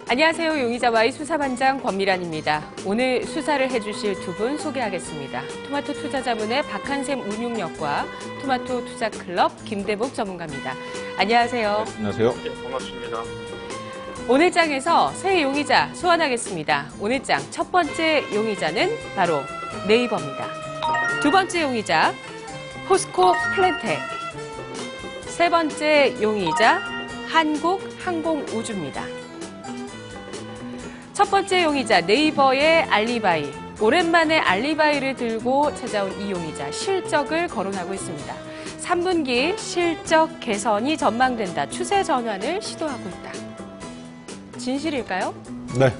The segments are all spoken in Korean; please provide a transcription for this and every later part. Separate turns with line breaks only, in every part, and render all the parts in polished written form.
안녕하세요. 용의자와의 수사반장 권미란입니다. 오늘 수사를 해주실 두 분 소개하겠습니다. 토마토 투자자문의 박한샘 운용역과 토마토 투자클럽 김대복 전문가입니다. 안녕하세요.
네, 안녕하세요.
네, 반갑습니다.
오늘 장에서 새 용의자 소환하겠습니다. 오늘 장 첫 번째 용의자는 바로 네이버입니다. 두 번째 용의자 포스코 플랜텍. 세 번째 용의자 한국항공우주입니다. 첫 번째 용의자 네이버의 알리바이. 오랜만에 알리바이를 들고 찾아온 이 용의자 실적을 거론하고 있습니다. 3분기 실적 개선이 전망된다. 추세 전환을 시도하고 있다. 진실일까요?
네,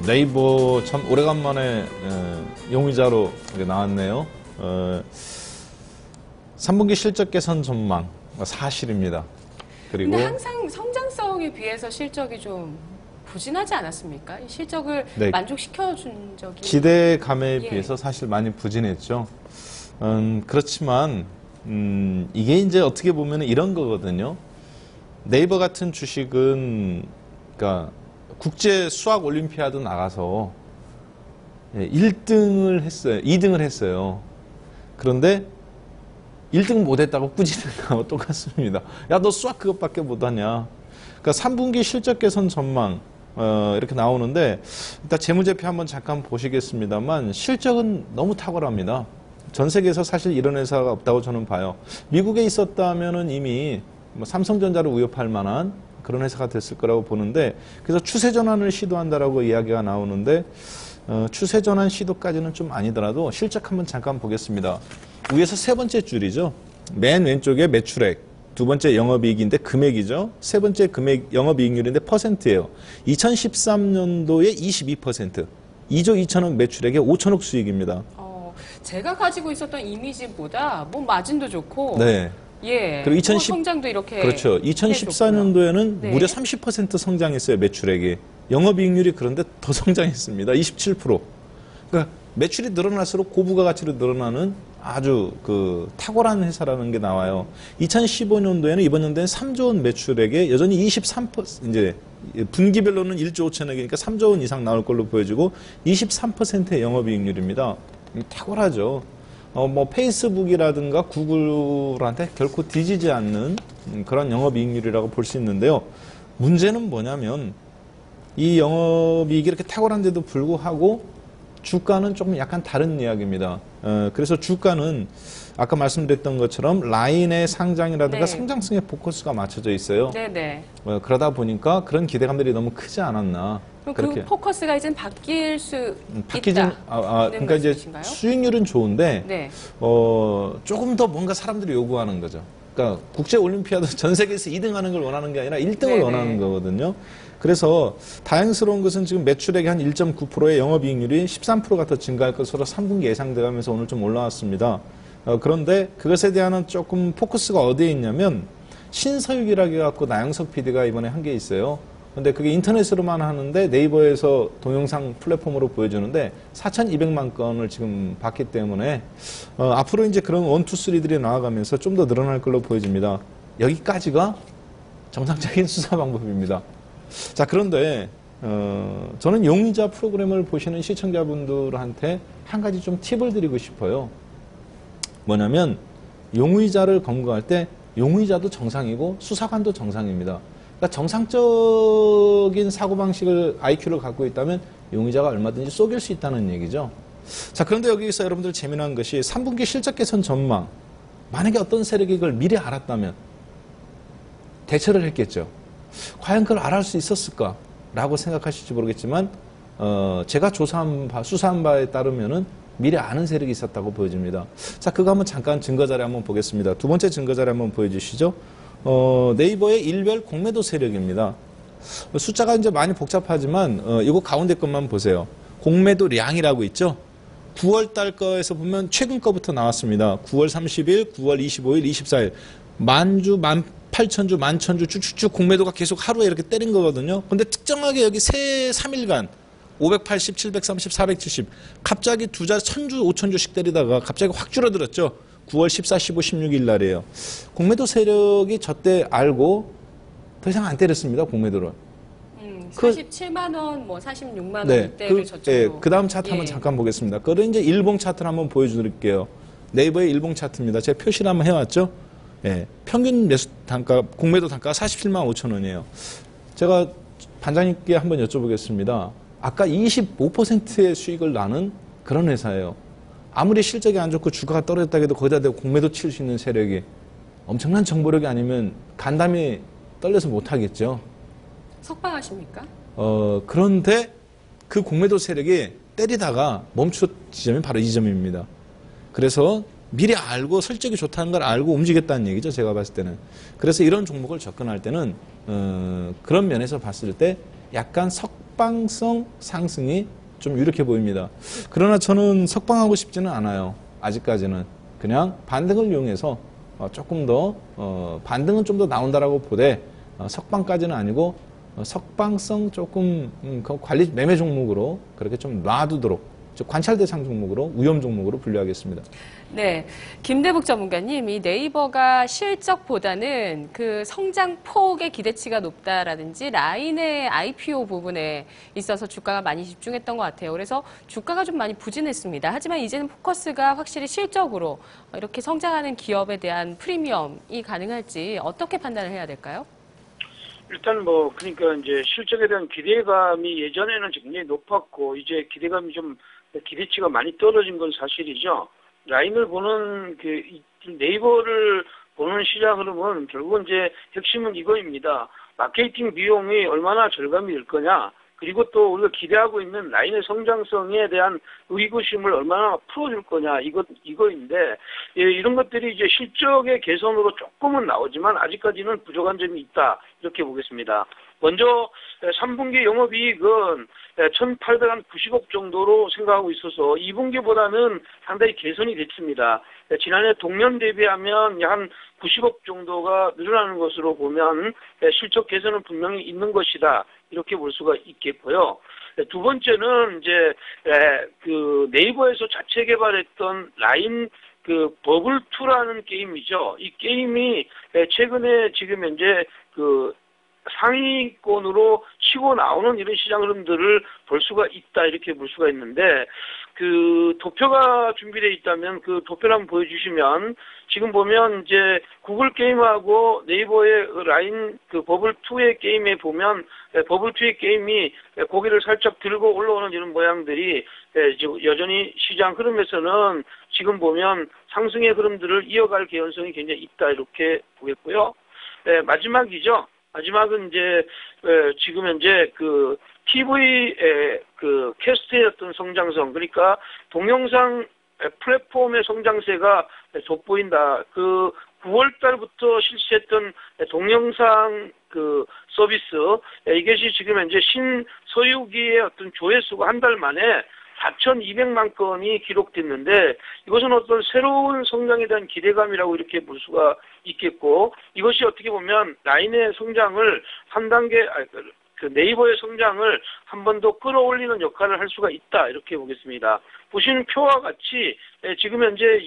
네이버 참 오래간만에 용의자로 나왔네요. 3분기 실적 개선 전망 사실입니다. 그리고
근데 항상 성장성에 비해서 실적이 좀 부진하지 않았습니까? 실적을
네.
만족시켜준 적이
기대감에
예.
비해서 사실 많이 부진했죠. 그렇지만 이게 이제 어떻게 보면 이런 거거든요. 네이버 같은 주식은 그러니까 국제 수학 올림피아드 나가서 1등을 했어요. 2등을 했어요. 그런데 1등 못했다고 꾸짖는 거하고 똑같습니다. 야, 너 수학 그것밖에 못하냐. 그러니까 3분기 실적 개선 전망 이렇게 나오는데 일단 재무제표 한번 잠깐 보시겠습니다만 실적은 너무 탁월합니다. 전 세계에서 사실 이런 회사가 없다고 저는 봐요. 미국에 있었다면은 이미 뭐 삼성전자를 위협할 만한 그런 회사가 됐을 거라고 보는데 그래서 추세 전환을 시도한다라고 이야기가 나오는데 추세 전환 시도까지는 좀 아니더라도 실적 한번 잠깐 보겠습니다. 위에서 세 번째 줄이죠. 맨 왼쪽에 매출액. 두 번째 영업이익인데 금액이죠. 세 번째 금액 영업이익률인데 퍼센트예요. 2013년도에 22%. 2조 2천억 매출액에 5천억 수익입니다.
제가 가지고 있었던 이미지보다 뭐 마진도 좋고
네.
예.
그리고
뭐 성장도 이렇게
그렇죠. 2014년도에는
네.
무려 30% 성장했어요. 매출액이. 영업이익률이 그런데 더 성장했습니다. 27%. 그러니까 매출이 늘어날수록 고부가 가치로 늘어나는 아주 그 탁월한 회사라는 게 나와요. 2015년도에는 이번 연도에는 3조 원 매출액에 여전히 23% 이제 분기별로는 1조 5천억이니까 3조 원 이상 나올 걸로 보여지고 23%의 영업이익률입니다. 탁월하죠. 뭐 페이스북이라든가 구글한테 결코 뒤지지 않는 그런 영업이익률이라고 볼 수 있는데요. 문제는 뭐냐면 이 영업이익이 이렇게 탁월한데도 불구하고 주가는 조금 약간 다른 이야기입니다. 그래서 주가는 아까 말씀드렸던 것처럼 라인의 상장이라든가
네.
성장성에 포커스가 맞춰져 있어요.
네네.
그러다 보니까 그런 기대감들이 너무 크지 않았나.
그럼 그 포커스가 이제 바뀔 수
바뀌진
있다.
그러니까 이제
말씀이신가요?
수익률은 좋은데
네.
조금 더 뭔가 사람들이 요구하는 거죠. 그러니까 국제 올림피아드 전 세계에서 2등하는 걸 원하는 게 아니라 1등을
네네.
원하는 거거든요. 그래서 다행스러운 것은 지금 매출액이 한 1.9%의 영업이익률이 13%가 더 증가할 것으로 3분기 예상돼가면서 오늘 좀 올라왔습니다. 그런데 그것에 대한 조금 포커스가 어디에 있냐면 신서유기라고 해갖고 나영석 PD가 이번에 한 게 있어요. 근데 그게 인터넷으로만 하는데 네이버에서 동영상 플랫폼으로 보여주는데 4,200만 건을 지금 봤기 때문에 앞으로 이제 그런 1, 2, 3들이 나와가면서 좀 더 늘어날 걸로 보여집니다. 여기까지가 정상적인 수사 방법입니다. 자, 그런데 저는 용의자 프로그램을 보시는 시청자분들한테 한 가지 좀 팁을 드리고 싶어요. 뭐냐면 용의자를 검거할 때 용의자도 정상이고 수사관도 정상입니다. 그러니까 정상적인 사고방식을 IQ를 갖고 있다면 용의자가 얼마든지 속일 수 있다는 얘기죠. 자, 그런데 여기서 여러분들 재미난 것이 3분기 실적 개선 전망. 만약에 어떤 세력이 이걸 미리 알았다면 대처를 했겠죠. 과연 그걸 알아할 수 있었을까? 라고 생각하실지 모르겠지만 제가 수사한 바에 따르면은 미리 아는 세력이 있었다고 보여집니다. 자, 그거 한번 잠깐 증거자료 한번 보겠습니다. 두 번째 증거자료 한번 보여주시죠. 네이버의 일별 공매도 세력입니다. 숫자가 이제 많이 복잡하지만 이거 가운데 것만 보세요. 공매도량이라고 있죠. 9월 달 거에서 보면 최근 거부터 나왔습니다. 9월 30일, 9월 25일, 24일. 만주, 18,000주, 11,000주 쭉쭉쭉 공매도가 계속 하루에 이렇게 때린 거거든요. 근데 특정하게 여기 3일간 580, 730, 470 갑자기 두 자리 1,000주, 5,000주씩 때리다가 갑자기 확 줄어들었죠. 9월 14, 15, 16일 날이에요. 공매도 세력이 저때 알고 더 이상 안 때렸습니다. 공매도를.
47만 원, 뭐 46만
네,
원대를 저쪽으로.
그 다음 차트 한번 잠깐 보겠습니다. 그런 이제 일봉 차트를 한번 보여드릴게요. 네이버의 일봉 차트입니다. 제가 표시를 한번 해왔죠. 예, 평균 매수 단가, 공매도 단가가 47만 5천 원이에요. 제가 반장님께 한번 여쭤보겠습니다. 아까 25%의 수익을 나는 그런 회사예요. 아무리 실적이 안 좋고 주가가 떨어졌다 해도 거기다 대고 공매도 칠 수 있는 세력이 엄청난 정보력이 아니면 간담이 떨려서 못하겠죠.
석방하십니까?
그런데 그 공매도 세력이 때리다가 멈춘 지점이 바로 이 점입니다. 그래서 미리 알고 설적이 좋다는 걸 알고 움직였다는 얘기죠. 제가 봤을 때는. 그래서 이런 종목을 접근할 때는 그런 면에서 봤을 때 약간 석방성 상승이 좀 유력해 보입니다. 그러나 저는 석방하고 싶지는 않아요. 아직까지는. 그냥 반등을 이용해서 조금 더 반등은 좀 더 나온다라고 보되 석방까지는 아니고 석방성 조금 관리 매매 종목으로 그렇게 좀 놔두도록 즉 관찰 대상 종목으로 위험 종목으로 분류하겠습니다.
네, 김대북 전문가님, 이 네이버가 실적보다는 그 성장 폭의 기대치가 높다라든지 라인의 IPO 부분에 있어서 주가가 많이 집중했던 것 같아요. 그래서 주가가 좀 많이 부진했습니다. 하지만 이제는 포커스가 확실히 실적으로 이렇게 성장하는 기업에 대한 프리미엄이 가능할지 어떻게 판단을 해야 될까요?
일단 그러니까 이제 실적에 대한 기대감이 예전에는 굉장히 높았고, 이제 기대치가 많이 떨어진 건 사실이죠. 라인을 보는 네이버를 보는 시장 흐름은 결국은 이제 핵심은 이거입니다. 마케팅 비용이 얼마나 절감이 될 거냐, 그리고 또 우리가 기대하고 있는 라인의 성장성에 대한 의구심을 얼마나 풀어줄 거냐, 이거인데, 예, 이런 것들이 이제 실적의 개선으로 조금은 나오지만 아직까지는 부족한 점이 있다, 이렇게 보겠습니다. 먼저 3분기 영업이익은 1,890억 정도로 생각하고 있어서 2분기보다는 상당히 개선이 됐습니다. 지난해 동년 대비하면 한 90억 정도가 늘어나는 것으로 보면 실적 개선은 분명히 있는 것이다, 이렇게 볼 수가 있겠고요. 두 번째는 이제 네이버에서 자체 개발했던 라인 버블2라는 게임이죠. 이 게임이 최근에 지금 현재 상위권으로 치고 나오는 이런 시장 흐름들을 볼 수가 있다, 이렇게 볼 수가 있는데, 도표가 준비되어 있다면 그 도표를 한번 보여주시면, 지금 보면 이제 구글 게임하고 네이버의 라인 버블2의 게임에 보면, 버블2의 게임이 고개를 살짝 들고 올라오는 이런 모양들이 여전히 시장 흐름에서는 지금 보면 상승의 흐름들을 이어갈 개연성이 굉장히 있다, 이렇게 보겠고요. 마지막이죠. 마지막은 이제 지금 현재 TV의 캐스트의 어떤 성장성, 그러니까 동영상 플랫폼의 성장세가 돋보인다. 9월 달부터 실시했던 동영상 서비스, 이것이 지금 현재 신서유기의 어떤 조회수가 한 달 만에 4,200만 건이 기록됐는데, 이것은 어떤 새로운 성장에 대한 기대감이라고 이렇게 볼 수가 있겠고, 이것이 어떻게 보면 라인의 성장을 한 단계, 네이버의 성장을 한 번 더 끌어올리는 역할을 할 수가 있다, 이렇게 보겠습니다. 보시는 표와 같이 지금 현재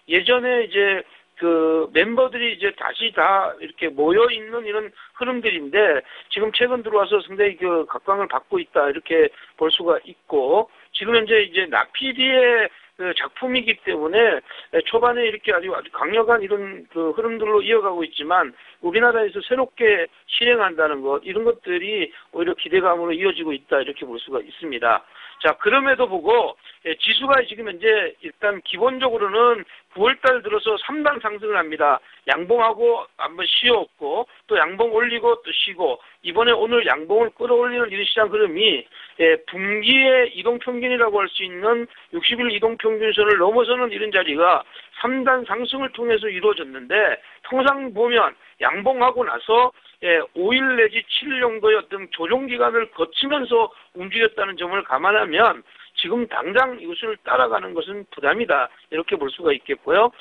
예전에 이제 멤버들이 이제 다시 다 이렇게 모여 있는 이런 흐름들인데, 지금 최근 들어와서 상당히 각광을 받고 있다, 이렇게 볼 수가 있고, 지금 현재 이제 나피디의 작품이기 때문에 초반에 이렇게 아주 강력한 이런 흐름들로 이어가고 있지만, 우리나라에서 새롭게 실행한다는 것, 이런 것들이 오히려 기대감으로 이어지고 있다, 이렇게 볼 수가 있습니다. 자, 그럼에도 보고 지수가 지금 현재 일단 기본적으로는 9월달 들어서 3단 상승을 합니다. 양봉하고 한번 쉬었고, 또 양봉 올리고 또 쉬고, 이번에 오늘 양봉을 끌어올리는 이런 시장 흐름이 분기의 이동평균이라고 할 수 있는 60일 이동평균선을 넘어서는 이런 자리가 3단 상승을 통해서 이루어졌는데, 통상 보면 양봉하고 나서 5일 내지 7일 정도의 어떤 조정 기간을 거치면서 움직였다는 점을 감안하면 지금 당장 이것을 따라가는 것은 부담이다, 이렇게 볼 수가 있겠고요.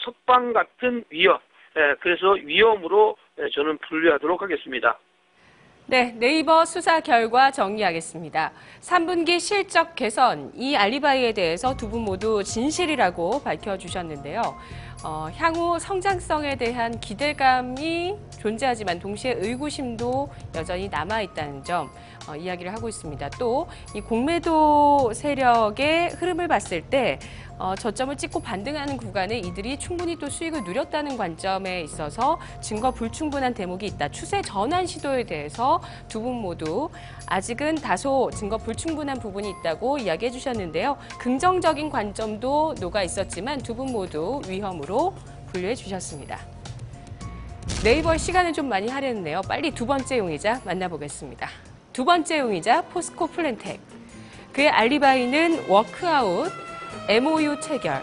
석방 같은 위험, 그래서 위험으로 저는 분류하도록 하겠습니다.
네, 네이버 수사 결과 정리하겠습니다. 3분기 실적 개선, 이 알리바이에 대해서 두 분 모두 진실이라고 밝혀주셨는데요. 향후 성장성에 대한 기대감이 존재하지만 동시에 의구심도 여전히 남아있다는 점 이야기를 하고 있습니다. 또 이 공매도 세력의 흐름을 봤을 때 저점을 찍고 반등하는 구간에 이들이 충분히 또 수익을 누렸다는 관점에 있어서 증거 불충분한 대목이 있다. 추세 전환 시도에 대해서 두 분 모두 아직은 다소 증거 불충분한 부분이 있다고 이야기해 주셨는데요. 긍정적인 관점도 녹아 있었지만 두 분 모두 위험으로 분류해 주셨습니다. 네이버의 시간을 좀 많이 할애했네요. 빨리 두 번째 용의자 만나보겠습니다. 두 번째 용의자 포스코 플랜텍. 그의 알리바이는 워크아웃, MOU 체결,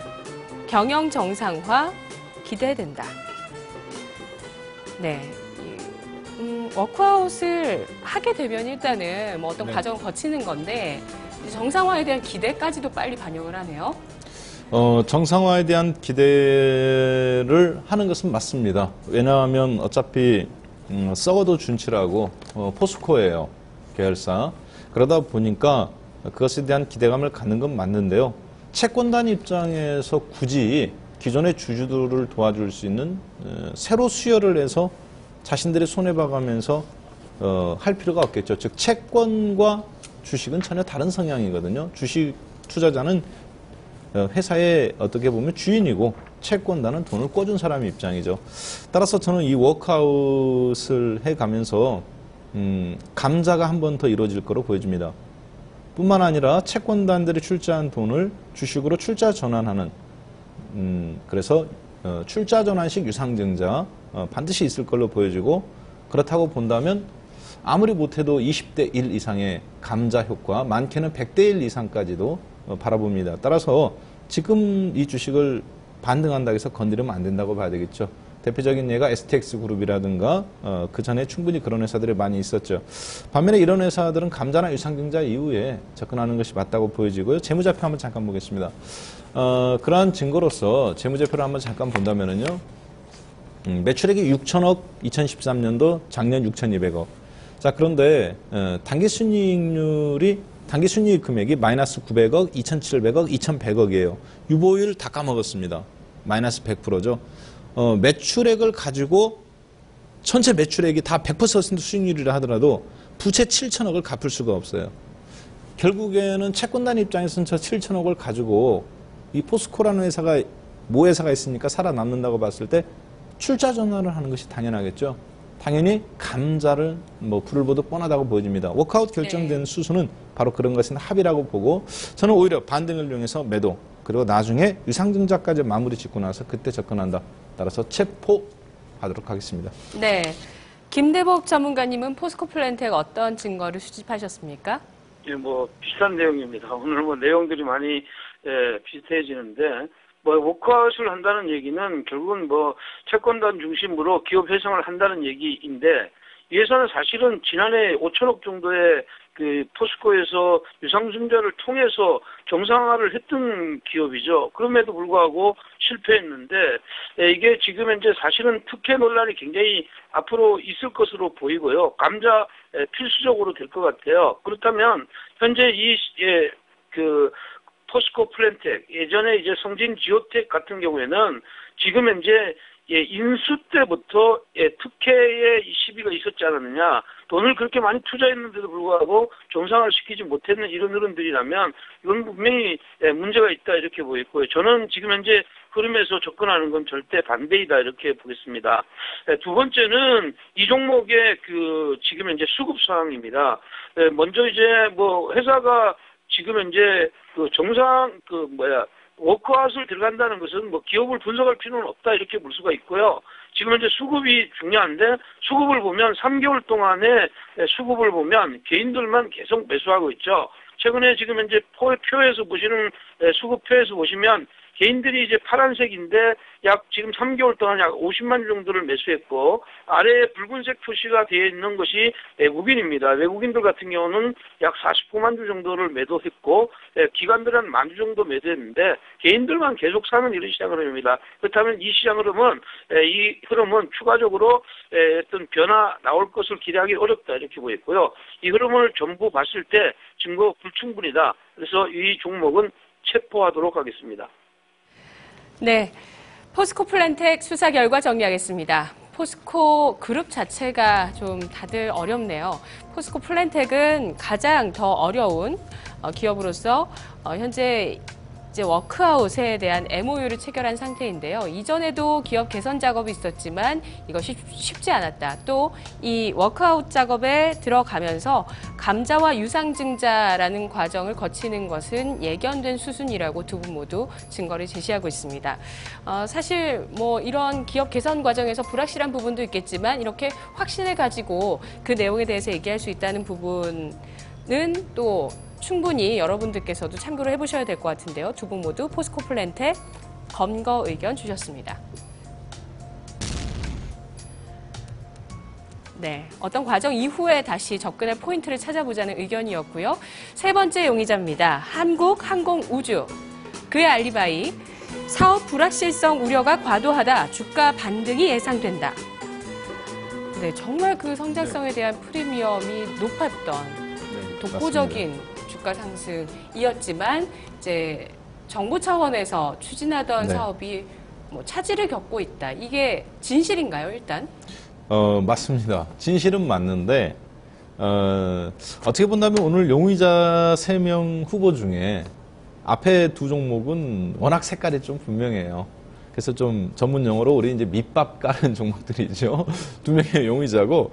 경영 정상화 기대된다. 네, 워크아웃을 하게 되면 일단은 뭐 어떤
네.
과정을 거치는 건데 정상화에 대한 기대까지도 빨리 반영을 하네요.
정상화에 대한 기대를 하는 것은 맞습니다. 왜냐하면 어차피 썩어도 준치라고 포스코예요, 계열사. 그러다 보니까 그것에 대한 기대감을 갖는 건 맞는데요. 채권단 입장에서 굳이 기존의 주주들을 도와줄 수 있는 새로 수혈을 해서 자신들이 손해봐가면서 할 필요가 없겠죠. 즉 채권과 주식은 전혀 다른 성향이거든요. 주식 투자자는 회사의 어떻게 보면 주인이고 채권단은 돈을 꿔준 사람의 입장이죠. 따라서 저는 이 워크아웃을 해가면서 감자가 한 번 더 이루어질 거로 보여집니다. 뿐만 아니라 채권단들이 출자한 돈을 주식으로 출자 전환하는 그래서 출자 전환식 유상증자 반드시 있을 걸로 보여지고, 그렇다고 본다면 아무리 못해도 20대 1 이상의 감자 효과, 많게는 100대 1 이상까지도 바라봅니다. 따라서 지금 이 주식을 반등한다고 해서 건드리면 안 된다고 봐야 되겠죠. 대표적인 예가 STX 그룹이라든가 그 전에 충분히 그런 회사들이 많이 있었죠. 반면에 이런 회사들은 감자나 유상증자 이후에 접근하는 것이 맞다고 보여지고요. 재무제표 한번 잠깐 보겠습니다. 그러한 증거로서 재무제표를 한번 잠깐 본다면은요. 매출액이 6천억 2013년도, 작년 6,200억. 자, 그런데 단기 순이익 금액이 마이너스 900억, 2,700억, 2,100억이에요. 유보율 다 까먹었습니다. 마이너스 100%죠. 매출액을 가지고 전체 매출액이 다 100% 수익률이라 하더라도 부채 7천억을 갚을 수가 없어요. 결국에는 채권단 입장에서는 저 7천억을 가지고 이 포스코라는 회사가 모회사가 있으니까 살아남는다고 봤을 때 출자 전환을 하는 것이 당연하겠죠. 당연히 감자를 불을 보듯 뻔하다고 보여집니다. 워크아웃 결정된 수순은 바로 그런 것은 합의라고 보고, 저는 오히려 반등을 이용해서 매도, 그리고 나중에 유상증자까지 마무리 짓고 나서 그때 접근한다. 따라서 체포하도록 하겠습니다.
네, 김대복 전문가님은 포스코 플랜텍 어떤 증거를 수집하셨습니까?
예, 비슷한 내용입니다. 오늘 내용들이 많이 비슷해지는데, 워크아웃을 한다는 얘기는 결국은 채권단 중심으로 기업 회생을 한다는 얘기인데, 이 회사는 사실은 지난해 5천억 정도의 그 포스코에서 유상증자를 통해서 정상화를 했던 기업이죠. 그럼에도 불구하고 실패했는데, 이게 지금 현재 사실은 특혜 논란이 굉장히 앞으로 있을 것으로 보이고요. 감자 필수적으로 될 것 같아요. 그렇다면 현재 포스코 플랜텍, 예전에 이제 성진 지오텍 같은 경우에는 지금 현재 인수 때부터 특혜의 시비가 있었지 않았느냐. 돈을 그렇게 많이 투자했는데도 불구하고 정상화를 시키지 못했는 이런 흐름들이라면 이건 분명히 문제가 있다 이렇게 보이고요. 저는 지금 현재 흐름에서 접근하는 건 절대 반대이다 이렇게 보겠습니다. 두 번째는 이 종목의 지금 현재 수급 상황입니다. 먼저 이제 회사가 지금 현재 워크아웃을 들어간다는 것은 기업을 분석할 필요는 없다 이렇게 볼 수가 있고요. 지금 현재 수급이 중요한데, 수급을 보면 3개월 동안에 수급을 보면 개인들만 계속 매수하고 있죠. 최근에 지금 현재 표에서 보시는 수급표에서 보시면 개인들이 이제 파란색인데 약 지금 3개월 동안 약 50만 주 정도를 매수했고, 아래에 붉은색 표시가 되어 있는 것이 외국인입니다. 외국인들 같은 경우는 약 49만 주 정도를 매도했고, 기관들은 10,000주 정도 매도했는데 개인들만 계속 사는 이런 시장 흐름입니다. 그렇다면 이 시장 흐름은 이 흐름은 추가적으로 어떤 변화 나올 것을 기대하기 어렵다 이렇게 보였고요. 이 흐름을 전부 봤을 때 증거 불충분이다. 그래서 이 종목은 체포하도록 하겠습니다.
네, 포스코 플랜텍 수사 결과 정리하겠습니다. 포스코 그룹 자체가 좀 다들 어렵네요. 포스코 플랜텍은 가장 더 어려운 기업으로서 현재 이제 워크아웃에 대한 MOU를 체결한 상태인데요. 이전에도 기업 개선 작업이 있었지만 이것이 쉽지 않았다. 또 이 워크아웃 작업에 들어가면서 감자와 유상증자라는 과정을 거치는 것은 예견된 수순이라고 두 분 모두 증거를 제시하고 있습니다. 사실 뭐 이런 기업 개선 과정에서 불확실한 부분도 있겠지만 이렇게 확신을 가지고 그 내용에 대해서 얘기할 수 있다는 부분은 또 충분히 여러분들께서도 참고를 해보셔야 될 것 같은데요. 두 분 모두 포스코 플랜텍 검거 의견 주셨습니다. 네, 어떤 과정 이후에 다시 접근할 포인트를 찾아보자는 의견이었고요. 세 번째 용의자입니다. 한국항공우주. 그의 알리바이. 사업 불확실성 우려가 과도하다. 주가 반등이 예상된다. 네, 정말 그 성장성에 대한 프리미엄이 높았던 독보적인 주가 상승이었지만 이제 정부 차원에서 추진하던 사업이 뭐 차질을 겪고 있다. 이게 진실인가요, 일단?
맞습니다. 진실은 맞는데 어떻게 본다면 오늘 용의자 3명 후보 중에 앞에 두 종목은 워낙 색깔이 좀 분명해요. 그래서 좀 전문 용어로 우리 이제 밑밥 까는 종목들이죠. 두 명의 용의자고,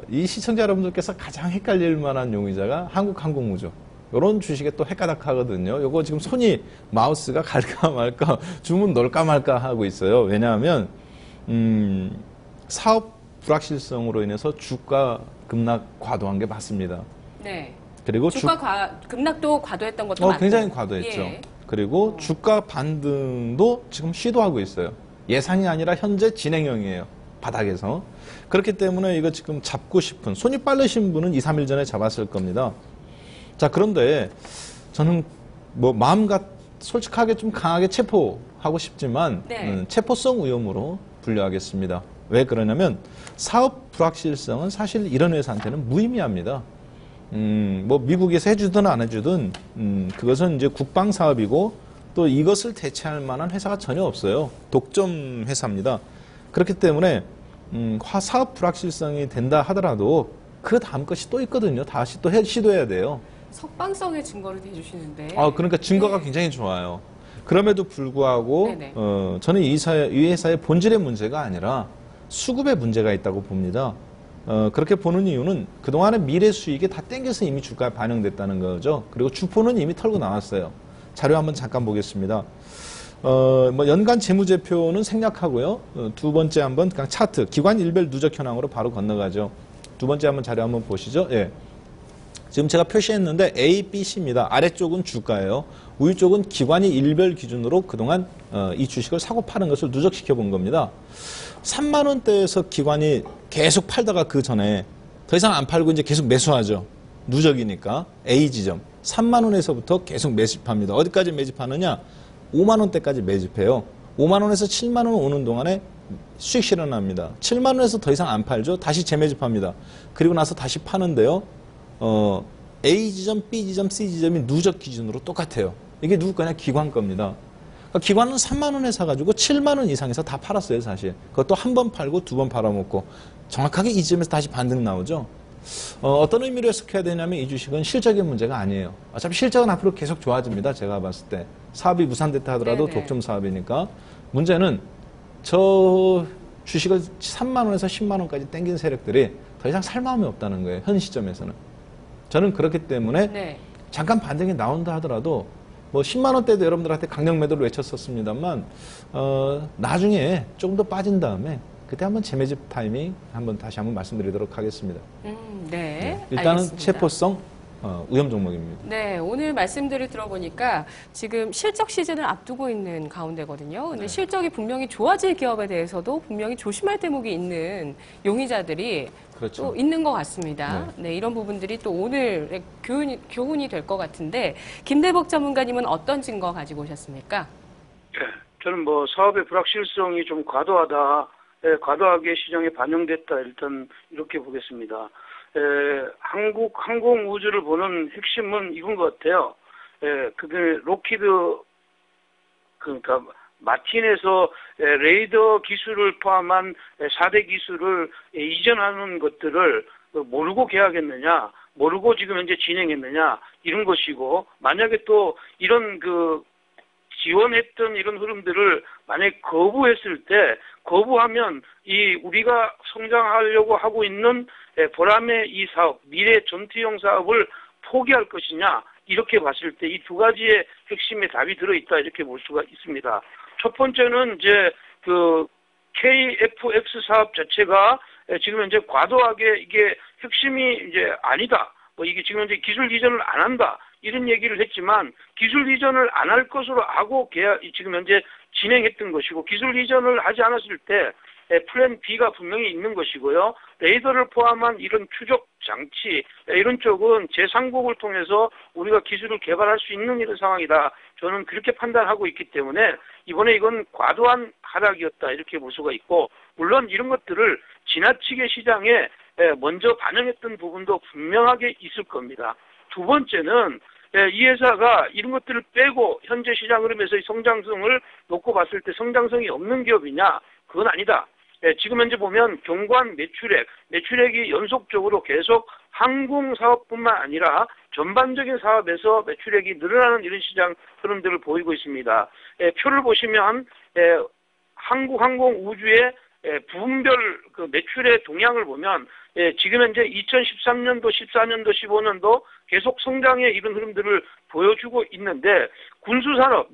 이 시청자 여러분들께서 가장 헷갈릴 만한 용의자가 한국항공우주. 요런 주식에 또 헷가닥하거든요. 요거 지금 손이 마우스가 갈까 말까, 주문 넣을까 말까 하고 있어요. 왜냐하면, 사업 불확실성으로 인해서 주가 급락 과도한 게 맞습니다.
네.
그리고
급락도 과도했던 것도 맞고.
굉장히 과도했죠.
예.
그리고 주가 반등도 지금 시도하고 있어요. 예상이 아니라 현재 진행형이에요. 바닥에서. 그렇기 때문에 이거 지금 잡고 싶은, 손이 빠르신 분은 2, 3일 전에 잡았을 겁니다. 자, 그런데 저는 뭐 마음과 솔직하게 좀 강하게 체포하고 싶지만 체포성 위험으로 분류하겠습니다. 왜 그러냐면 사업 불확실성은 사실 이런 회사한테는 무의미합니다. 뭐 미국에서 해주든 안 해주든 그것은 이제 국방 사업이고 또 이것을 대체할 만한 회사가 전혀 없어요. 독점 회사입니다. 그렇기 때문에 사업 불확실성이 된다 하더라도 그 다음 것이 또 있거든요. 다시 또 시도해야 돼요.
석방성의 증거를 대주시는데.
그러니까 증거가 굉장히 좋아요. 그럼에도 불구하고 저는 이 회사의 본질의 문제가 아니라 수급의 문제가 있다고 봅니다. 그렇게 보는 이유는 그동안의 미래 수익이 다 땡겨서 이미 주가에 반영됐다는 거죠. 그리고 주포는 이미 털고 나왔어요. 자료 한번 잠깐 보겠습니다. 뭐 연간 재무제표는 생략하고요. 두 번째 한번 그냥 차트, 기관 일별 누적 현황으로 바로 건너가죠. 두 번째 한번 자료 한번 보시죠. 예. 지금 제가 표시했는데 A, B, C입니다. 아래쪽은 주가예요. 위쪽은 기관이 일별 기준으로 그동안 이 주식을 사고 파는 것을 누적시켜 본 겁니다. 3만 원대에서 기관이 계속 팔다가 그 전에 더 이상 안 팔고 이제 계속 매수하죠. 누적이니까 A 지점 3만 원에서부터 계속 매집합니다. 어디까지 매집하느냐? 5만 원대까지 매집해요. 5만 원에서 7만 원 오는 동안에 수익 실현합니다. 7만 원에서 더 이상 안 팔죠. 다시 재매집합니다. 그리고 나서 다시 파는데요. A 지점, B 지점, C 지점이 누적 기준으로 똑같아요. 이게 누구 거냐? 기관 겁니다. 그러니까 기관은 3만 원에 사가지고 7만 원 이상에서 다 팔았어요, 사실. 그것도 한 번 팔고 두 번 팔아먹고 정확하게 이 지점에서 다시 반등 나오죠. 어떤 의미로 해석해야 되냐면 이 주식은 실적의 문제가 아니에요. 어차피 실적은 앞으로 계속 좋아집니다. 제가 봤을 때. 사업이 무산됐다 하더라도 독점 사업이니까. 문제는 저 주식을 3만 원에서 10만 원까지 땡긴 세력들이 더 이상 살 마음이 없다는 거예요. 현 시점에서는. 저는 그렇기 때문에 잠깐 반등이 나온다 하더라도 뭐 10만 원대도 여러분들한테 강력 매도를 외쳤었습니다만 나중에 조금 더 빠진 다음에 그때 한번 재매집 타이밍 다시 한번 말씀드리도록 하겠습니다. 일단은 알겠습니다. 체포성 위험 종목입니다.
네, 오늘 말씀들을 들어보니까 지금 실적 시즌을 앞두고 있는 가운데거든요. 근데 실적이 분명히 좋아질 기업에 대해서도 분명히 조심할 대목이 있는 용의자들이 또 있는 것 같습니다. 네, 이런 부분들이 또 오늘의 교훈이 될 것 같은데 김대복 전문가님은 어떤 증거 가지고 오셨습니까?
네, 저는 뭐 사업의 불확실성이 좀 과도하게 시장에 반영됐다 일단 이렇게 보겠습니다. 한국 항공우주를 보는 핵심은 이건 것 같아요. 그게 로키드 그러니까 마틴에서 레이더 기술을 포함한 4대 기술을 이전하는 것들을 모르고 계약했느냐, 모르고 지금 현재 진행했느냐, 이런 것이고, 만약에 또 이런 지원했던 이런 흐름들을 만약에 거부했을 때, 거부하면 우리가 성장하려고 하고 있는 보람의 이 사업, 미래 전투형 사업을 포기할 것이냐, 이렇게 봤을 때 이 두 가지의 핵심의 답이 들어있다, 이렇게 볼 수가 있습니다. 첫 번째는 이제 KF-X 사업 자체가 지금 현재 과도하게 이게 핵심이 이제 아니다. 이게 지금 현재 기술 이전을 안 한다. 이런 얘기를 했지만 기술 이전을 안 할 것으로 하고 지금 현재 진행했던 것이고, 기술 이전을 하지 않았을 때 플랜 B가 분명히 있는 것이고요. 레이더를 포함한 이런 추적 장치, 이런 쪽은 제3국을 통해서 우리가 기술을 개발할 수 있는 이런 상황이다. 저는 그렇게 판단하고 있기 때문에 이번에 이건 과도한 하락이었다, 이렇게 볼 수가 있고, 물론 이런 것들을 지나치게 시장에 먼저 반영했던 부분도 분명하게 있을 겁니다. 두 번째는 이 회사가 이런 것들을 빼고 현재 시장 흐름에서의 성장성을 놓고 봤을 때 성장성이 없는 기업이냐? 그건 아니다. 지금 현재 보면 경관 매출액이 연속적으로 계속 항공사업뿐만 아니라 전반적인 사업에서 매출액이 늘어나는 이런 시장 흐름들을 보이고 있습니다. 표를 보시면 한국항공우주의 부분별 매출의 동향을 보면 지금 현재 2013년도, 14년도, 15년도 계속 성장의 이런 흐름들을 보여주고 있는데, 군수산업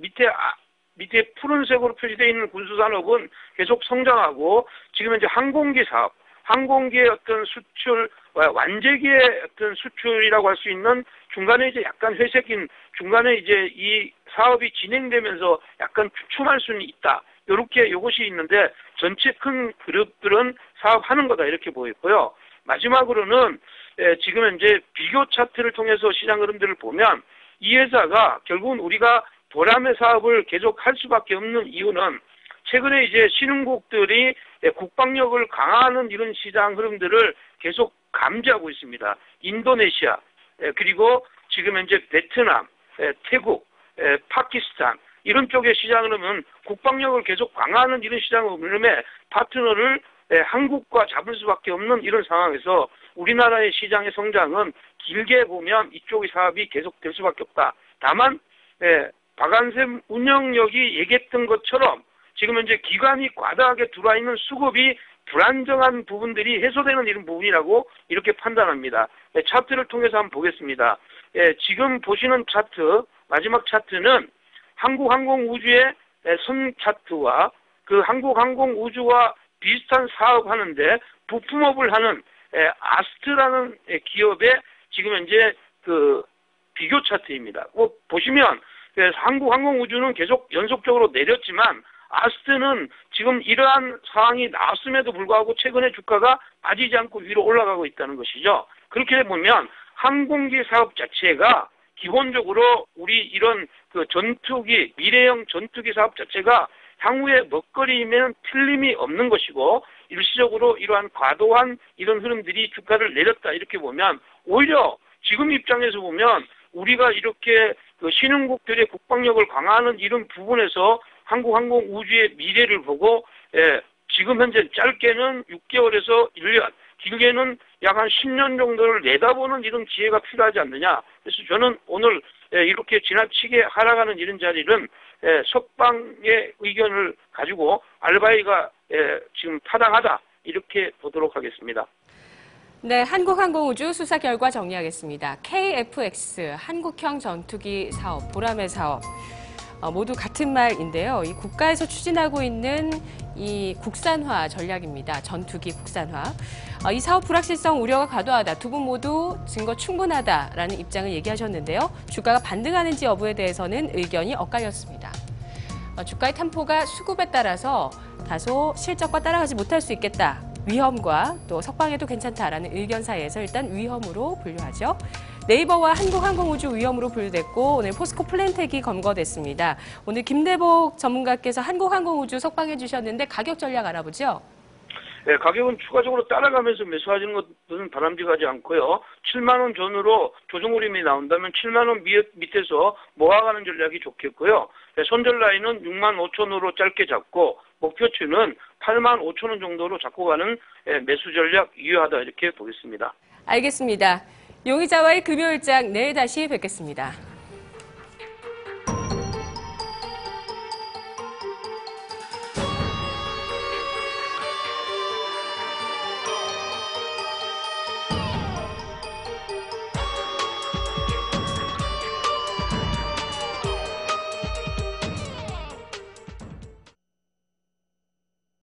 밑에 푸른색으로 표시되어 있는 군수산업은 계속 성장하고, 지금 현재 항공기 사업, 항공기의 어떤 수출, 완제기의 어떤 수출이라고 할 수 있는 중간에 이제 약간 회색인 중간에 이제 이 사업이 진행되면서 약간 주춤할 수는 있다. 이것이 있는데 전체 큰 그룹들은 사업하는 거다, 이렇게 보이고요. 마지막으로는 지금 현재 비교 차트를 통해서 시장 흐름들을 보면 이 회사가 결국은 우리가 보람의 사업을 계속 할 수밖에 없는 이유는 최근에 이제 신흥국들이 국방력을 강화하는 이런 시장 흐름들을 계속 감지하고 있습니다. 인도네시아, 그리고 지금 현재 베트남, 태국, 파키스탄, 이런 쪽의 시장 흐름은 국방력을 계속 강화하는 이런 시장 흐름에 파트너를 한국과 잡을 수밖에 없는 이런 상황에서 우리나라의 시장의 성장은 길게 보면 이쪽의 사업이 계속될 수밖에 없다. 다만 박안샘 운영력이 얘기했던 것처럼 지금 현재 기관이 과다하게 들어와 있는 수급이 불안정한 부분들이 해소되는 이런 부분이라고 이렇게 판단합니다. 차트를 통해서 한번 보겠습니다. 지금 보시는 차트, 마지막 차트는 한국항공우주의 선 차트와 그 한국항공우주와 비슷한 사업하는데 부품업을 하는 아스트라는 기업의 지금 현재 비교 차트입니다. 보시면 한국항공우주는 계속 연속적으로 내렸지만 아스트는 지금 이러한 상황이 나왔음에도 불구하고 최근에 주가가 빠지지 않고 위로 올라가고 있다는 것이죠. 그렇게 보면 항공기 사업 자체가 기본적으로 우리 이런 전투기, 미래형 전투기 사업 자체가 향후에 먹거리면 틀림이 없는 것이고, 일시적으로 이러한 과도한 이런 흐름들이 주가를 내렸다, 이렇게 보면 오히려 지금 입장에서 보면 우리가 이렇게 신흥국들의 국방력을 강화하는 이런 부분에서 한국항공우주의 미래를 보고 지금 현재 짧게는 6개월에서 1년, 길게는 약 한 10년 정도를 내다보는 이런 지혜가 필요하지 않느냐. 그래서 저는 오늘 이렇게 지나치게 하락하는 이런 자리는 석방의 의견을 가지고 알바이가 지금 타당하다, 이렇게 보도록 하겠습니다.
네, 한국항공우주 수사 결과 정리하겠습니다. KF-X, 한국형 전투기 사업, 보람의 사업. 모두 같은 말인데요. 이 국가에서 추진하고 있는 이 국산화 전략입니다. 전투기 국산화. 이 사업 불확실성 우려가 과도하다. 두 분 모두 증거 충분하다라는 입장을 얘기하셨는데요. 주가가 반등하는지 여부에 대해서는 의견이 엇갈렸습니다. 주가의 탐포가 수급에 따라서 다소 실적과 따라가지 못할 수 있겠다. 위험과 또 석방해도 괜찮다라는 의견 사이에서 일단 위험으로 분류하죠. 네이버와 한국항공우주 위험으로 분류됐고 오늘 포스코 플랜텍이 검거됐습니다. 오늘 김대복 전문가께서 한국항공우주 석방해 주셨는데 가격 전략 알아보죠?
예, 가격은 추가적으로 따라가면서 매수하시는 것은 바람직하지 않고요. 7만 원 전후로 조정 흐름이 나온다면 7만 원 밑에서 모아가는 전략이 좋겠고요. 예, 손절 라인은 6만 5천으로 짧게 잡고 목표치는 8만 5천 원 정도로 잡고 가는 매수 전략 유효하다 이렇게 보겠습니다.
알겠습니다. 용의자와의 금요일장 내일 다시 뵙겠습니다.